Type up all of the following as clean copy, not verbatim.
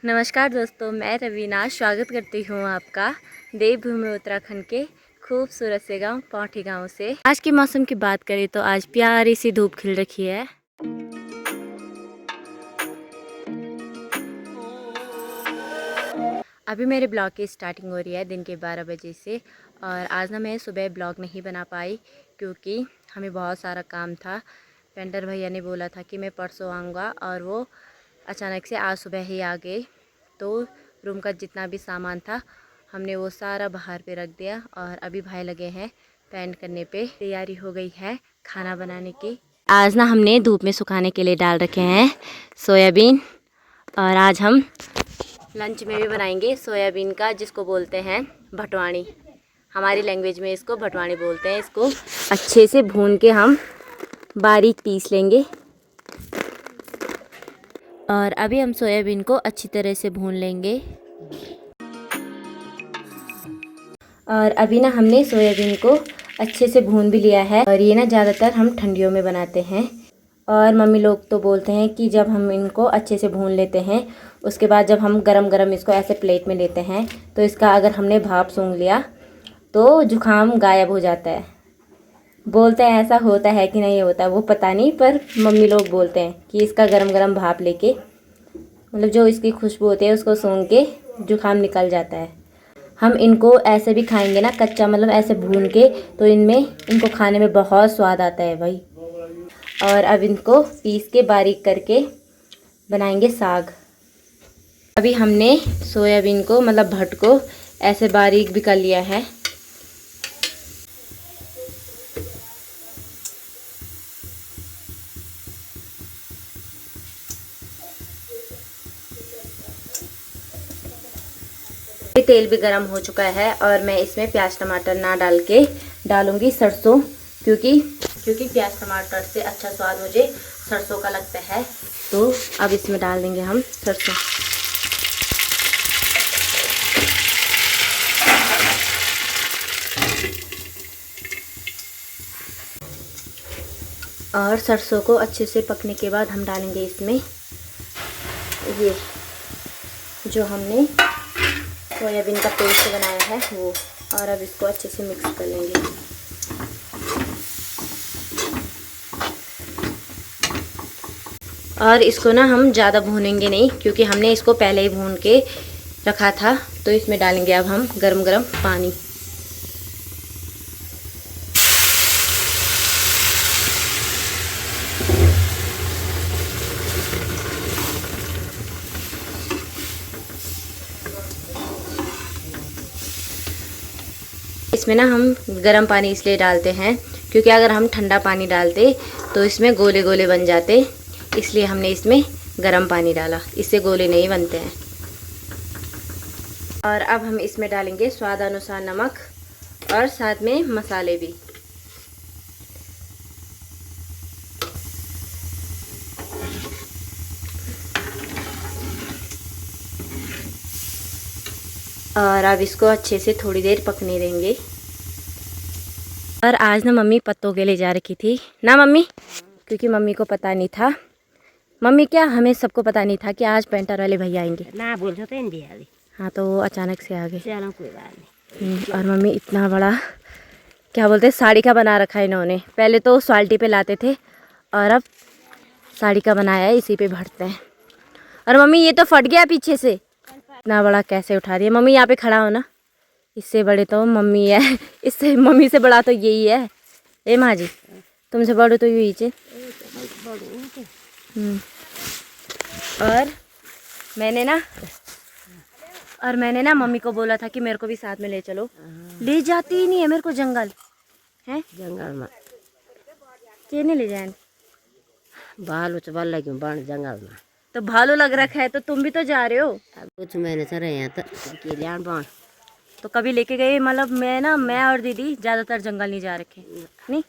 नमस्कार दोस्तों, मैं रवीना स्वागत करती हूँ आपका देवभूमि उत्तराखंड के खूबसूरत से गांव पौठी गांव से। आज के मौसम की बात करें तो आज प्यारी सी धूप खिल रखी है। अभी मेरे ब्लॉग की स्टार्टिंग हो रही है दिन के 12 बजे से। और आज ना मैं सुबह ब्लॉग नहीं बना पाई क्योंकि हमें बहुत सारा काम था। पेंटर भैया ने बोला था कि मैं परसों आऊँगा और वो अचानक से आज सुबह ही आ गए। तो रूम का जितना भी सामान था हमने वो सारा बाहर पे रख दिया और अभी भाई लगे हैं पेंट करने पे। तैयारी हो गई है खाना बनाने की। आज ना हमने धूप में सुखाने के लिए डाल रखे हैं सोयाबीन। और आज हम लंच में भी बनाएंगे सोयाबीन का, जिसको बोलते हैं भटवाणी। हमारी लैंग्वेज में इसको भटवाणी बोलते हैं। इसको अच्छे से भून के हम बारीक पीस लेंगे। और अभी हम सोयाबीन को अच्छी तरह से भून लेंगे। और अभी ना हमने सोयाबीन को अच्छे से भून भी लिया है। और ये ना ज़्यादातर हम ठंडियों में बनाते हैं। और मम्मी लोग तो बोलते हैं कि जब हम इनको अच्छे से भून लेते हैं उसके बाद जब हम गरम गरम इसको ऐसे प्लेट में लेते हैं तो इसका अगर हमने भाप सूंघ लिया तो जुकाम गायब हो जाता है। बोलते हैं ऐसा होता है कि नहीं होता वो पता नहीं, पर मम्मी लोग बोलते हैं कि इसका गरम गरम भाप लेके मतलब जो इसकी खुशबू होती है उसको सूंघ के जुकाम निकल जाता है। हम इनको ऐसे भी खाएंगे ना कच्चा, मतलब ऐसे भून के, तो इनको खाने में बहुत स्वाद आता है भाई। और अब इनको पीस के बारीक करके बनाएंगे साग। अभी हमने सोयाबीन को मतलब भट को ऐसे बारीक भी कर लिया है। तेल भी गरम हो चुका है और मैं इसमें प्याज टमाटर ना डाल के डालूंगी सरसों, क्योंकि प्याज टमाटर से अच्छा स्वाद मुझे सरसों का लगता है। तो अब इसमें डाल देंगे हम सरसों। और सरसों को अच्छे से पकने के बाद हम डालेंगे इसमें ये जो हमने सोयाबीन का पेस्ट बनाया है वो। और अब इसको अच्छे से मिक्स कर लेंगे। और इसको ना हम ज़्यादा भूनेंगे नहीं क्योंकि हमने इसको पहले ही भून के रखा था। तो इसमें डालेंगे अब हम गरम गरम पानी। इसमें ना हम गर्म पानी इसलिए डालते हैं क्योंकि अगर हम ठंडा पानी डालते तो इसमें गोले गोले बन जाते, इसलिए हमने इसमें गर्म पानी डाला, इससे गोले नहीं बनते हैं। और अब हम इसमें डालेंगे स्वाद अनुसार नमक और साथ में मसाले भी। और अब इसको अच्छे से थोड़ी देर पकने देंगे। और आज ना मम्मी पत्तों के लिए जा रखी थी ना मम्मी, क्योंकि मम्मी को पता नहीं था, मम्मी क्या हमें सबको पता नहीं था कि आज पेंटर वाले भैया आएंगे ना बोल सकते। हाँ, तो वो अचानक से आ गए। चलो कोई बात नहीं। और मम्मी इतना बड़ा क्या बोलते हैं साड़ी का बना रखा है इन्होंने। पहले तो साल्टी पे लाते थे और अब साड़ी का बनाया है, इसी पे भरते हैं। और मम्मी ये तो फट गया पीछे से, इतना बड़ा कैसे उठा दिया। मम्मी यहाँ पे खड़ा हो ना, इससे बड़े तो मम्मी है, इससे मम्मी से बड़ा तो यही है। ए माँ जी, तुमसे बड़े तो यही चे। और मैंने ना मम्मी को बोला था कि मेरे को भी साथ में ले चलो, ले जाती ही नहीं है मेरे को जंगल है। जंगल में चेने ले जाए भालू चबल लगी बन जंगल में तो भालू लग रखा है, तो तुम भी तो जा रहे हो। अब कुछ महीने से रहे हैं तो ध्यान बन तो कभी लेके गए, मतलब मैं और दीदी ज़्यादातर जंगल नहीं जा रखे नहीं।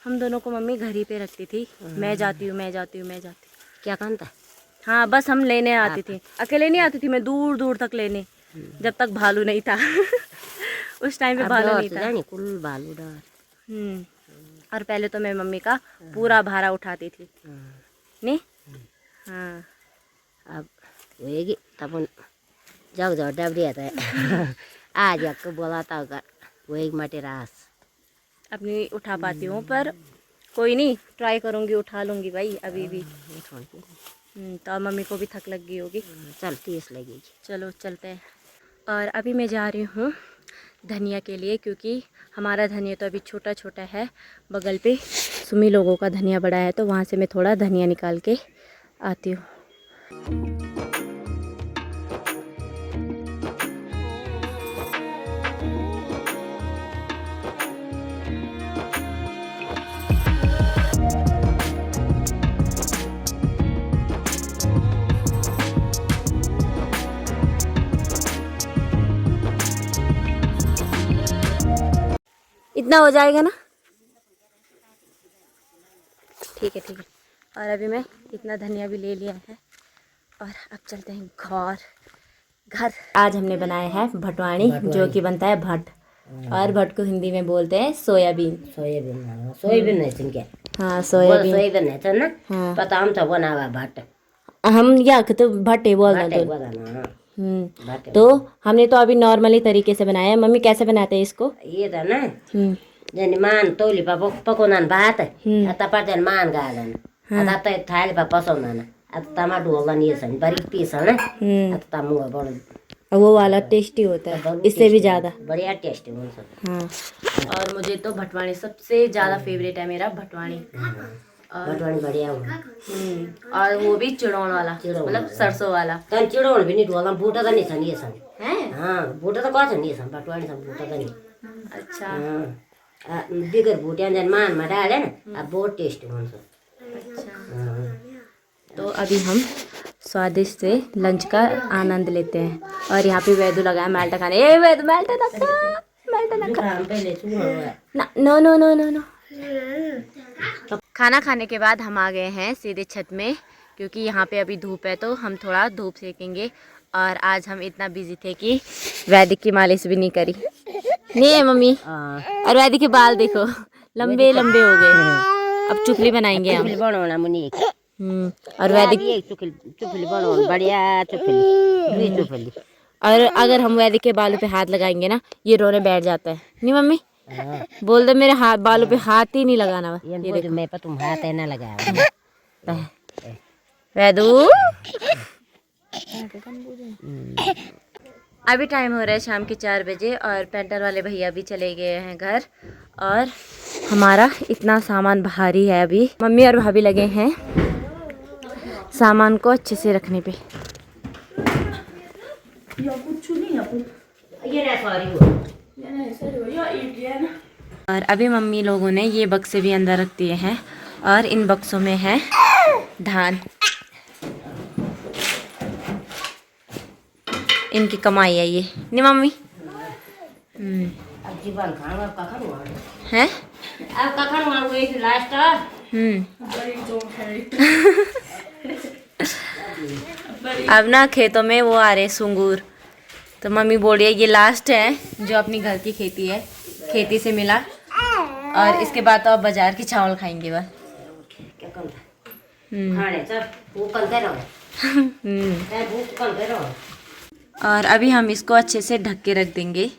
हम दोनों को मम्मी घर ही पे रखती थी। मैं जाती हूँ क्या कहता। हाँ, बस हम लेने आती थी, अकेले नहीं आती थी मैं, दूर दूर तक लेने, जब तक भालू नहीं था। उस टाइम पे भालू नहीं था। कुल भालू डर। और पहले तो मैं मम्मी का पूरा भारा उठाती थी नहीं। हाँ, अब होएगी तब जग जाओ डबरिया तो आज आपको बोला था अगर वही मटे रास अपनी उठा पाती हूँ पर कोई नहीं, ट्राई करूँगी, उठा लूँगी भाई अभी भी। तो अब मम्मी को भी थक लग गई होगी। चल 30 लगेगी। चलो चलते हैं। और अभी मैं जा रही हूँ धनिया के लिए, क्योंकि हमारा धनिया तो अभी छोटा छोटा है। बगल पे सुमी लोगों का धनिया बड़ा है, तो वहाँ से मैं थोड़ा धनिया निकाल के आती हूँ। इतना हो जाएगा ना? ठीक है ठीक है। और अभी मैं इतना धनिया भी ले लिया है और अब चलते हैं घर। आज हमने बनाया है भटवाणी, जो कि बनता है भट, और भट को हिंदी में बोलते हैं सोयाबीन। सोयाबीन है चिंके। हाँ सोयाबीन है ना। हाँ। पता हम तो बनावा भट, हम या तो भट्टे बोल रहे तो हमने तो अभी नॉर्मली तरीके से बनाया है। मम्मी कैसे बनाते हैं इसको? ये था ना जनी मान तोली पापा पकाउन भात आता पर्दैन मान गालन आता त थाली पा पसाउन आता तमा डोलन ये सन बड़ी पीसन आता तमु बड़ वो वाला टेस्टी होता है, इससे भी ज़्यादा बढ़िया टेस्टी हुन्छ। हाँ। और मुझे तो भटवाणी सबसे ज़्यादा फेवरेट है मेरा भटवाणी। भटवाणी बढ़िया हो। और वो भी चिड़ौन वाला, मतलब सरसों वाला। तन चिड़ौन भी नहीं डोलन बूटा त नहीं सन ये सन हैं। हाँ बूटा त कछ नहीं सन भटवाणी सब बूटा त नहीं। अच्छा हाँ बिगर बूटिया जन मान में डाले ना अब बहुत टेस्टी हुन्छ। अच्छा तो अभी हम स्वादिष्ट से लंच का आनंद लेते हैं। और यहाँ पे वैदू लगा है माल्टा खाने। ए वैदू माल्टा no no no no no. खाना खाने के बाद हम आ गए हैं सीधे छत में, क्योंकि यहाँ पे अभी धूप है तो हम थोड़ा धूप सेकेंगे। और आज हम इतना बिजी थे कि वैदिक की मालिश भी नहीं करी। नहीं है मम्मी। और वैदिक के बाल देखो लंबे लंबे हो गए। अब चुपली बनाएंगे हम। बनाना मुनी और वैदिक चुपली बनाओ बढ़िया चुपली। और अगर हम वैदिक के बालों पे हाथ लगाएंगे ना, ये रोने बैठ जाता है। नहीं मम्मी बोल दे मेरे हाथ बालों पे हाथ ही नहीं लगाना। ये देखो मैं पर तुम हाथ है ना लगाया वैदू। अभी टाइम हो रहा है शाम के 4 बजे और पेंटर वाले भैया भी चले गए हैं घर। और हमारा इतना सामान भारी है। अभी मम्मी और भाभी लगे हैं सामान को अच्छे से रखने पे। और अभी मम्मी लोगों ने ये बक्से भी अंदर रख दिए हैं और इन बक्सों में है धान। इनकी कमाई है ये। नहीं मम्मी हैं अब ना खेतों में वो आ रहे सूंगूर, तो मम्मी बोल रही है ये लास्ट है जो अपनी घर की खेती है, खेती से मिला। और इसके बाद तो अब बाजार की चावल खाएंगे बस। और अभी हम इसको अच्छे से ढक के रख देंगे।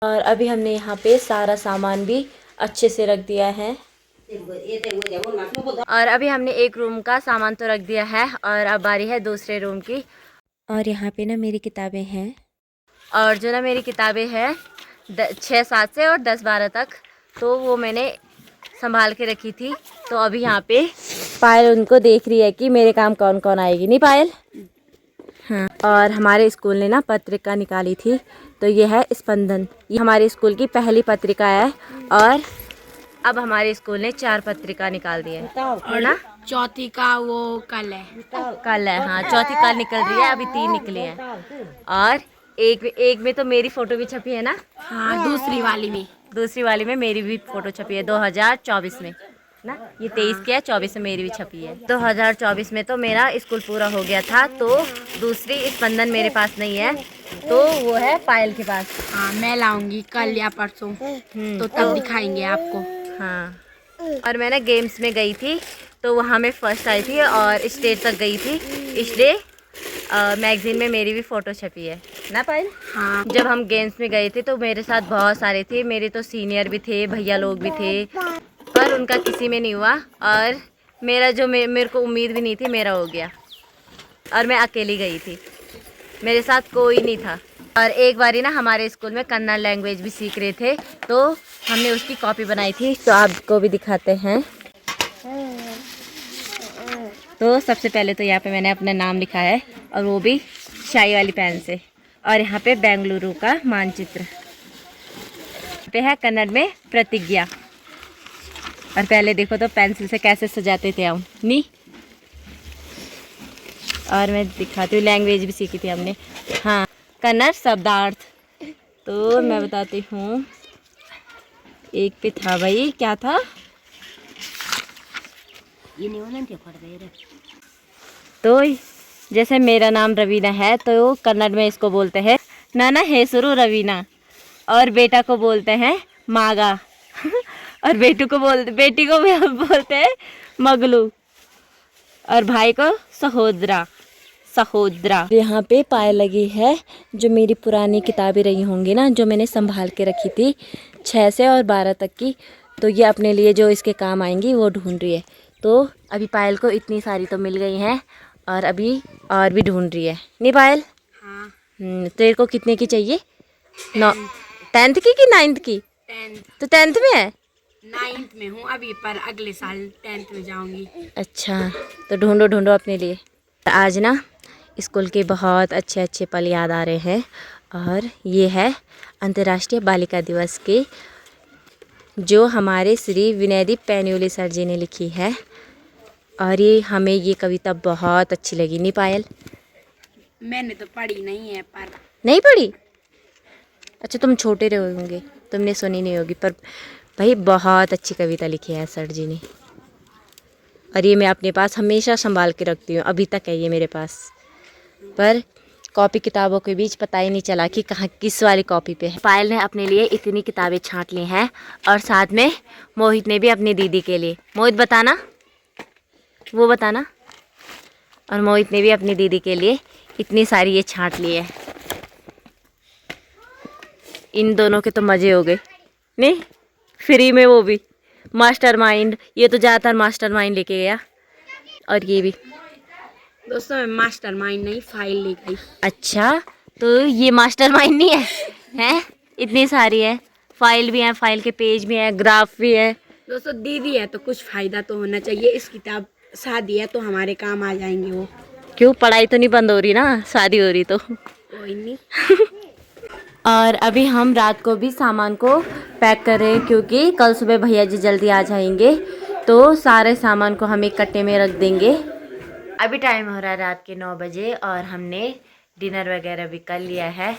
और अभी हमने यहाँ पे सारा सामान भी अच्छे से रख दिया है। और अभी हमने एक रूम का सामान तो रख दिया है और अब बारी है दूसरे रूम की। और यहाँ पे ना मेरी किताबें हैं, और जो ना मेरी किताबें हैं 6-7 से और 10-12 तक, तो वो मैंने संभाल के रखी थी। तो अभी यहाँ पे पायल उनको देख रही है कि मेरे काम कौन कौन आएगी। नहीं पायल? हाँ। और हमारे स्कूल ने ना पत्रिका निकाली थी, तो ये है स्पंदन, ये हमारे स्कूल की पहली पत्रिका है। और अब हमारे स्कूल ने 4 पत्रिका निकाल दी है ना। चौथी का वो कल है। कल है, हाँ चौथी कल निकल रही है, अभी 3 निकली है। और एक में तो मेरी फोटो भी छपी है ना। हाँ, दूसरी वाली में मेरी भी फोटो छपी है 2024 में ना। ये 23 की है, 24 में मेरी भी छपी है। 2024 में तो मेरा स्कूल पूरा हो गया था, तो दूसरी स्पंदन मेरे पास नहीं है, तो वो है पायल के पास। हाँ, मैं लाऊंगी कल या परसों, तो तब दिखाएंगे आपको। हाँ, और मैं ना गेम्स में गई थी, तो वहाँ मैं फर्स्ट आई थी और स्टेट तक गई थी, इसलिए मैगजीन में मेरी भी फ़ोटो छपी है ना पायल। हाँ, जब हम गेम्स में गए थे तो मेरे साथ बहुत सारे थे, मेरे तो सीनियर भी थे, भैया लोग भी थे, पर उनका किसी में नहीं हुआ। और मेरा जो मेरे को उम्मीद भी नहीं थी, मेरा हो गया। और मैं अकेली गई थी, मेरे साथ कोई नहीं था। और एक बारी ना हमारे स्कूल में कन्नड़ लैंग्वेज भी सीख रहे थे, तो हमने उसकी कॉपी बनाई थी, तो आपको भी दिखाते हैं। तो सबसे पहले तो यहाँ पे मैंने अपना नाम लिखा है, और वो भी शाई वाली पेन से। और यहाँ पे बेंगलुरु का मानचित्र पे है, कन्नड़ में प्रतिज्ञा। और पहले देखो तो पेंसिल से कैसे सजाते थे हम नी। और मैं दिखाती हूँ, लैंग्वेज भी सीखी थी हमने। हाँ, कन्नड़ शब्दार्थ। तो मैं बताती हूँ, एक पे था भाई, क्या था, तो जैसे मेरा नाम रवीना है, तो कन्नड़ में इसको बोलते हैं नाना हेसुरु रवीना। और बेटा को बोलते हैं मागा। और बेटी को भी बोलते हैं मगलू। और भाई को सहोदरा। यहाँ पे पायल लगी है, जो मेरी पुरानी किताबें रही होंगी ना, जो मैंने संभाल के रखी थी 6 से और 12 तक की, तो ये अपने लिए जो इसके काम आएंगी वो ढूंढ रही है। तो अभी पायल को इतनी सारी तो मिल गई हैं, और अभी और भी ढूंढ रही है। नहीं पायल? हाँ। तेरे को कितने की चाहिए? 10th की कि 9th की? 10th। तो 10th में है? 9th में हूँ अभी, पर अगले साल 10th में जाऊंगी। अच्छा, तो ढूंढो अपने लिए। आज ना स्कूल के बहुत अच्छे पल याद आ रहे हैं। और ये है अंतर्राष्ट्रीय बालिका दिवस के, जो हमारे श्री विनयदीप पैन्यूली सर जी ने लिखी है। और ये हमें ये कविता बहुत अच्छी लगी। नहीं पायल? मैंने तो पढ़ी नहीं है, पर नहीं पढ़ी? अच्छा, तुम छोटे रहे होंगे, तुमने सुनी नहीं होगी, पर भाई बहुत अच्छी कविता लिखी है सर जी ने। और ये मैं अपने पास हमेशा संभाल के रखती हूँ, अभी तक है ये मेरे पास। पर कॉपी किताबों के बीच पता ही नहीं चला कि कहाँ किस वाली कॉपी पे है। पायल ने अपने लिए इतनी किताबें छांट ली हैं, और साथ में मोहित ने भी अपनी दीदी के लिए। मोहित बताना, वो बताना। और मोहित ने भी अपनी दीदी के लिए इतनी सारी ये छांट ली है। इन दोनों के तो मज़े हो गए नहीं, फ्री में, वो भी मास्टरमाइंड। ये तो ज़्यादातर मास्टरमाइंड लेके गया। और ये भी दोस्तों, मैं मास्टरमाइंड नहीं, फाइल ले गई। अच्छा, तो ये मास्टरमाइंड नहीं है? हैं, इतनी सारी है, फाइल भी है, फाइल के पेज भी है, ग्राफ भी है। दोस्तों, दीदी है तो कुछ फायदा तो होना चाहिए। इस किताब शादी है तो हमारे काम आ जाएंगे वो। क्यों, पढ़ाई तो नहीं बंद हो रही ना, शादी हो रही तो। कोई नहीं। और अभी हम रात को भी सामान को पैक कर रहे हैं, क्योंकि कल सुबह भैया जी जल्दी आ जाएंगे, तो सारे सामान को हम एक कट्टे में रख देंगे। अभी टाइम हो रहा है रात के 9 बजे, और हमने डिनर वगैरह भी कर लिया है।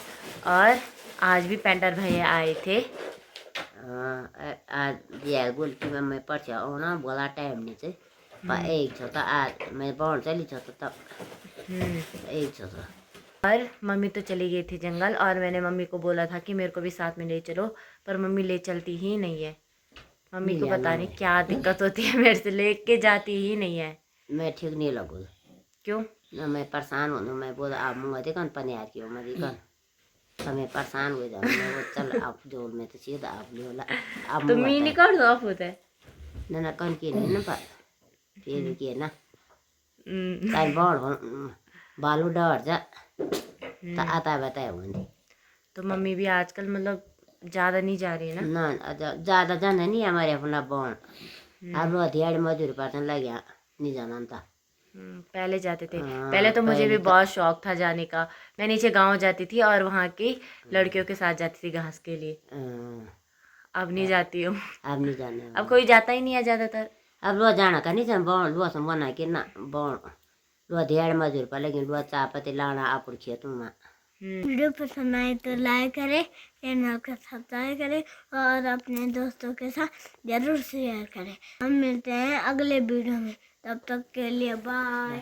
और आज भी पेंटर भैया आए थे। आज बिहा बोल कि मैं पर्छ आउन बोला टाइम नहीं चाहिँ एक छ त आज मैं बढ चली छ त एक छ त। और मम्मी तो चली गई थी जंगल, और मैंने मम्मी को बोला था कि मेरे को भी साथ में ले चलो, पर मम्मी ले चलती ही नहीं है। मम्मी को पता नहीं क्या दिक्कत होती है, मेरे से लेके जाती ही नहीं है। मैं ठीक नहीं लगू। क्यों? न मैं परेशान हूँ, मैं बोला आप मुँह देखन पनी आती हो मैं देखन, तो मैं परेशान हो जाऊँ। मैं चल आप जोड़ में तो सीधा आप ले वाला आप तो मी निकाल दो, आप होता है ना कन के नहीं ना पर फिर के ना काल बड़ बालू डर जा तो आता बताए होने। तो मम्मी भी आजकल मतलब ज़्यादा नहीं जा रही है ना? ना ज़्यादा जाना नहीं हमारे अपना बण अब हथियार मजदूरी पर्सन लगे नहीं जाना था। पहले जाते थे। हाँ, पहले तो मुझे भी बहुत शौक था जाने का। मैं नीचे गांव जाती थी और वहाँ की लड़कियों के साथ जाती थी घास के लिए। अब नहीं जाती हूँ। अब नहीं जाने अब कोई जाता ही नहीं है ज़्यादातर। अब लुआ जाना का नहीं जान बौण लुआ से बना के ना बौण लुआ ढेड़ मजदूर पर लेकिन लुआ चापत्ती लाना अपन खेत में। वीडियो पसंद आए तो लाइक करें, चैनल को सब्सक्राइब करें और अपने दोस्तों के साथ जरूर शेयर करें। हम मिलते हैं अगले वीडियो में, तब तक के लिए बाय।